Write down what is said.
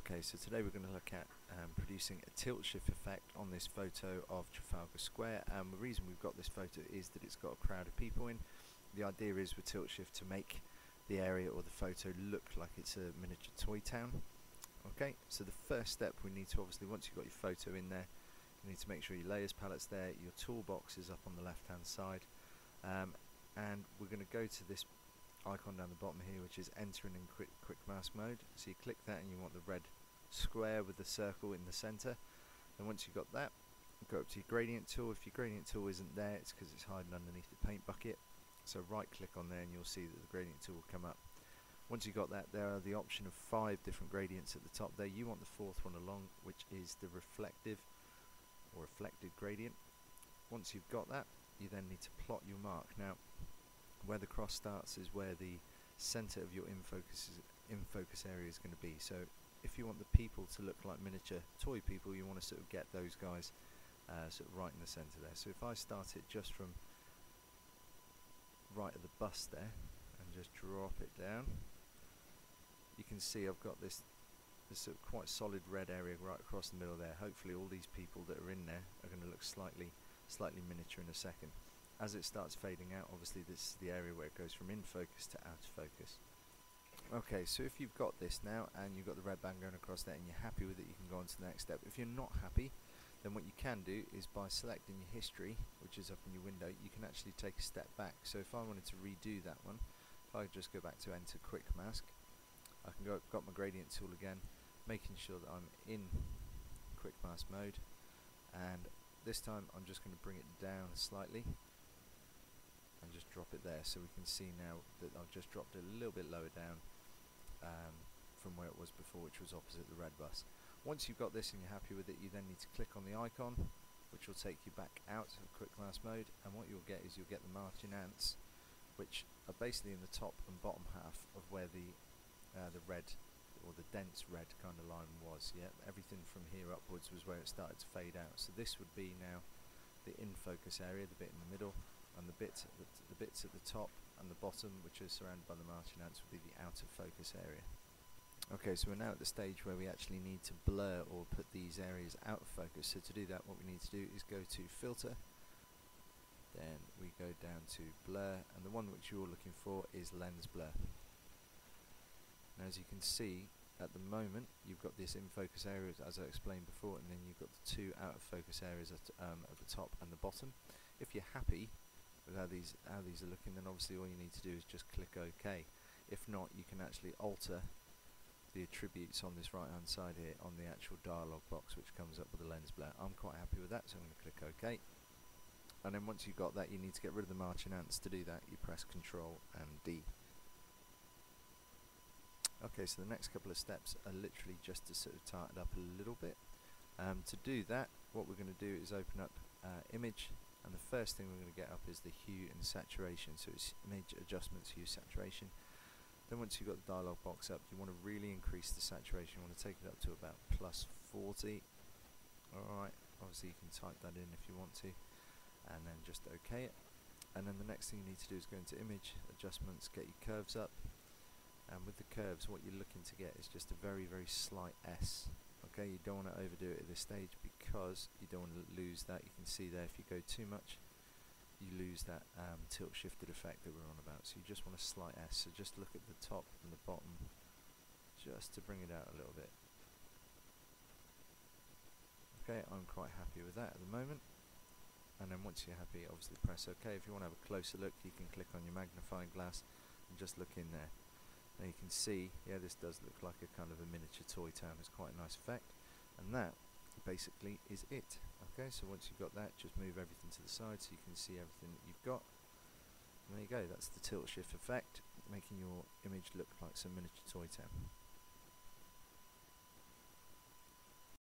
Okay, so today we're going to look at producing a tilt shift effect on this photo of Trafalgar Square, and the reason we've got this photo is that it's got a crowd of people in. The idea is with tilt shift to make the area or the photo look like it's a miniature toy town. Okay, so the first step we need to, obviously once you've got your photo in there, you need to make sure your layers palette's there, your toolbox is up on the left hand side, and we're going to go to this icon down the bottom here, which is entering in quick mask mode. So you click that and you want the red square with the circle in the center, and once you've got that, go up to your gradient tool. If your gradient tool isn't there, it's because it's hiding underneath the paint bucket, so right click on there and you'll see that the gradient tool will come up. Once you've got that, there are the option of 5 different gradients at the top there. You want the 4th one along, which is the reflective or reflected gradient. Once you've got that, you then need to plot your mark. Now where the cross starts is where the center of your in focus area is going to be. So if you want the people to look like miniature toy people, you want to sort of get those guys sort of right in the center there. So if I start it just from right at the bust there and just drop it down, you can see I've got this sort of quite solid red area right across the middle there. Hopefully all these people that are in there are going to look slightly miniature in a second. As it starts fading out, obviously this is the area where it goes from in focus to out of focus. Okay, so if you've got this now and you've got the red band going across there and you're happy with it, you can go on to the next step. If you're not happy, then what you can do is by selecting your history, which is up in your window, you can actually take a step back. So if I wanted to redo that one, if I just go back to enter quick mask, I can got my gradient tool again, making sure that I'm in quick mask mode, and this time I'm just going to bring it down slightly and just drop it there, so we can see now that I've just dropped it a little bit lower down from where it was before, which was opposite the red bus. Once you've got this and you're happy with it, you then need to click on the icon, which will take you back out of quick mask mode, and what you'll get is you'll get the marching ants, which are basically in the top and bottom half of where the red or the dense red kind of line was. Yeah, everything from here upwards was where it started to fade out. So this would be now the in focus area, the bit in the middle, and the bits at the top and the bottom, which are surrounded by the marching ants, would be the out of focus area. Okay, so we're now at the stage where we actually need to blur or put these areas out of focus. So to do that, what we need to do is go to filter, then we go down to blur, and the one which you're looking for is lens blur. Now as you can see, at the moment you've got this in focus area as I explained before, and then you've got the 2 out of focus areas at the top and the bottom. If you're happy with how these are looking, then obviously all you need to do is just click OK. If not, you can actually alter the attributes on this right hand side here on the actual dialog box, which comes up with the lens blur. I'm quite happy with that, so I'm going to click OK. And then once you've got that, you need to get rid of the marching ants. To do that, you press Ctrl and D. Okay, so the next couple of steps are literally just to sort of tighten it up a little bit. To do that, what we're going to do is open up image, and the first thing we're going to get up is the hue and saturation. So it's image adjustments, hue, saturation. Then once you've got the dialog box up, you want to really increase the saturation. You want to take it up to about +40. Alright, obviously you can type that in if you want to, and then just OK it. And then the next thing you need to do is go into image adjustments, get your curves up. And with the curves, what you're looking to get is just a very slight S. Okay, you don't want to overdo it at this stage because you don't want to lose that. You can see there, if you go too much, you lose that tilt shifted effect that we're on about. So you just want a slight S. So just look at the top and the bottom, just to bring it out a little bit. Okay, I'm quite happy with that at the moment. And then once you're happy, obviously press OK. If you want to have a closer look, you can click on your magnifying glass and just look in there. Now you can see, yeah, this does look like a kind of a miniature toy town. It's quite a nice effect, and that basically is it. Okay, so once you've got that, just move everything to the side so you can see everything that you've got. And there you go, that's the tilt shift effect, making your image look like some miniature toy town.